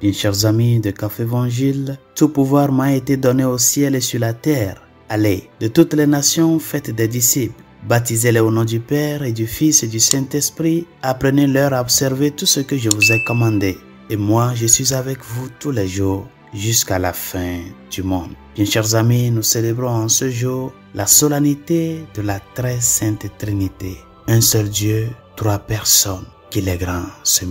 Bien chers amis de Café Évangile, tout pouvoir m'a été donné au ciel et sur la terre. Allez, de toutes les nations, faites des disciples. Baptisez-les au nom du Père et du Fils et du Saint-Esprit. Apprenez-leur à observer tout ce que je vous ai commandé. Et moi, je suis avec vous tous les jours jusqu'à la fin du monde. Bien chers amis, nous célébrons en ce jour la solennité de la très sainte Trinité. Un seul Dieu, trois personnes. Qu'il est grand ce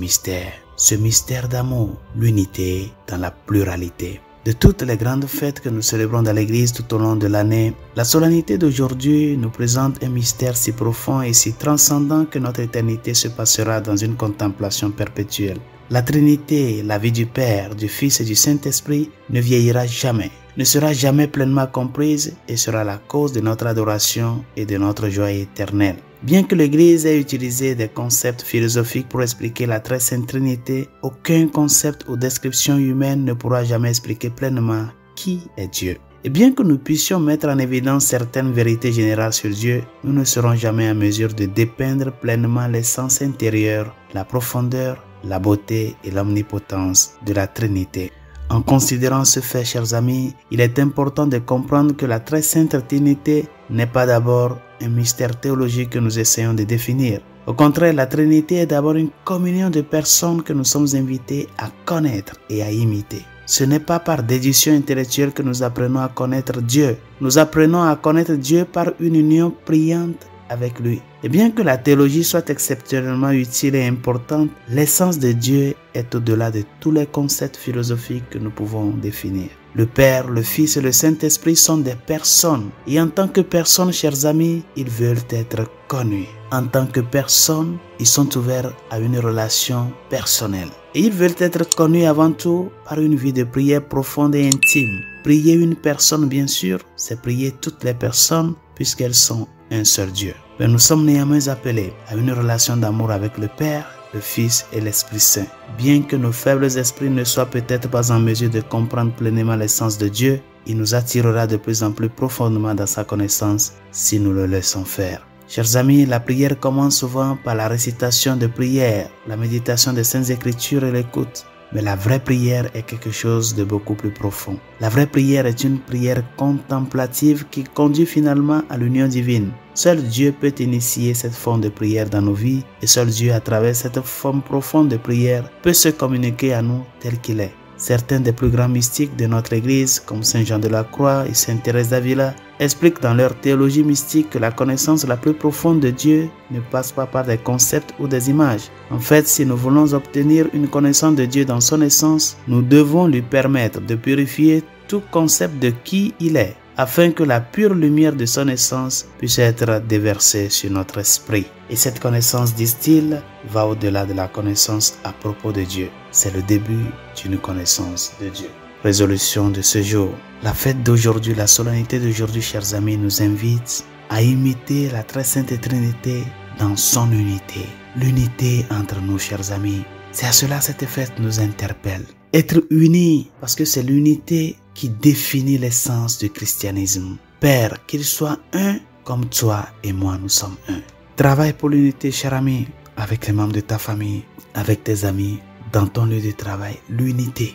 mystère d'amour, l'unité dans la pluralité. De toutes les grandes fêtes que nous célébrons dans l'Église tout au long de l'année, la solennité d'aujourd'hui nous présente un mystère si profond et si transcendant que notre éternité se passera dans une contemplation perpétuelle. La Trinité, la vie du Père, du Fils et du Saint-Esprit ne vieillira jamais, ne sera jamais pleinement comprise et sera la cause de notre adoration et de notre joie éternelle. Bien que l'Église ait utilisé des concepts philosophiques pour expliquer la très sainte Trinité, aucun concept ou description humaine ne pourra jamais expliquer pleinement qui est Dieu. Et bien que nous puissions mettre en évidence certaines vérités générales sur Dieu, nous ne serons jamais en mesure de dépeindre pleinement l'essence intérieure, la profondeur, la beauté et l'omnipotence de la Trinité. En considérant ce fait, chers amis, il est important de comprendre que la très sainte Trinité n'est pas d'abord un mystère théologique que nous essayons de définir. Au contraire, la Trinité est d'abord une communion de personnes que nous sommes invités à connaître et à imiter. Ce n'est pas par déduction intellectuelle que nous apprenons à connaître Dieu. Nous apprenons à connaître Dieu par une union priante avec lui. Et bien que la théologie soit exceptionnellement utile et importante, l'essence de Dieu est au-delà de tous les concepts philosophiques que nous pouvons définir. Le Père, le Fils et le Saint-Esprit sont des personnes. Et en tant que personnes, chers amis, ils veulent être connus. En tant que personnes, ils sont ouverts à une relation personnelle. Et ils veulent être connus avant tout par une vie de prière profonde et intime. Prier une personne, bien sûr, c'est prier toutes les personnes puisqu'elles sont un seul Dieu. Mais nous sommes néanmoins appelés à une relation d'amour avec le Père, le Fils et l'Esprit Saint. Bien que nos faibles esprits ne soient peut-être pas en mesure de comprendre pleinement l'essence de Dieu, il nous attirera de plus en plus profondément dans sa connaissance si nous le laissons faire. Chers amis, la prière commence souvent par la récitation de prières, la méditation des Saintes Écritures et l'écoute. Mais la vraie prière est quelque chose de beaucoup plus profond. La vraie prière est une prière contemplative qui conduit finalement à l'union divine. Seul Dieu peut initier cette forme de prière dans nos vies et seul Dieu, à travers cette forme profonde de prière, peut se communiquer à nous tel qu'il est. Certains des plus grands mystiques de notre Église, comme Saint Jean de la Croix et Sainte Thérèse d'Avila, expliquent dans leur théologie mystique que la connaissance la plus profonde de Dieu ne passe pas par des concepts ou des images. En fait, si nous voulons obtenir une connaissance de Dieu dans son essence, nous devons lui permettre de purifier tout concept de qui il est, afin que la pure lumière de son essence puisse être déversée sur notre esprit. Et cette connaissance, disent-ils, va au-delà de la connaissance à propos de Dieu. C'est le début d'une connaissance de Dieu. Résolution de ce jour. La fête d'aujourd'hui, la solennité d'aujourd'hui, chers amis, nous invite à imiter la très sainte Trinité dans son unité. L'unité entre nous, chers amis. C'est à cela cette fête nous interpelle. Être unis, parce que c'est l'unité qui définit l'essence du christianisme. Père, qu'il soit un comme toi et moi nous sommes un. Travaille pour l'unité, cher ami, avec les membres de ta famille, avec tes amis, dans ton lieu de travail. L'unité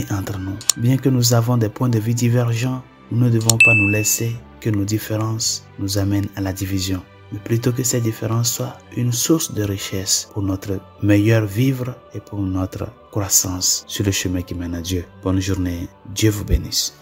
entre nous. Bien que nous avons des points de vue divergents, nous ne devons pas nous laisser que nos différences nous amènent à la division. Mais plutôt que ces différences soient une source de richesse pour notre meilleur vivre et pour notre croissance sur le chemin qui mène à Dieu. Bonne journée, Dieu vous bénisse.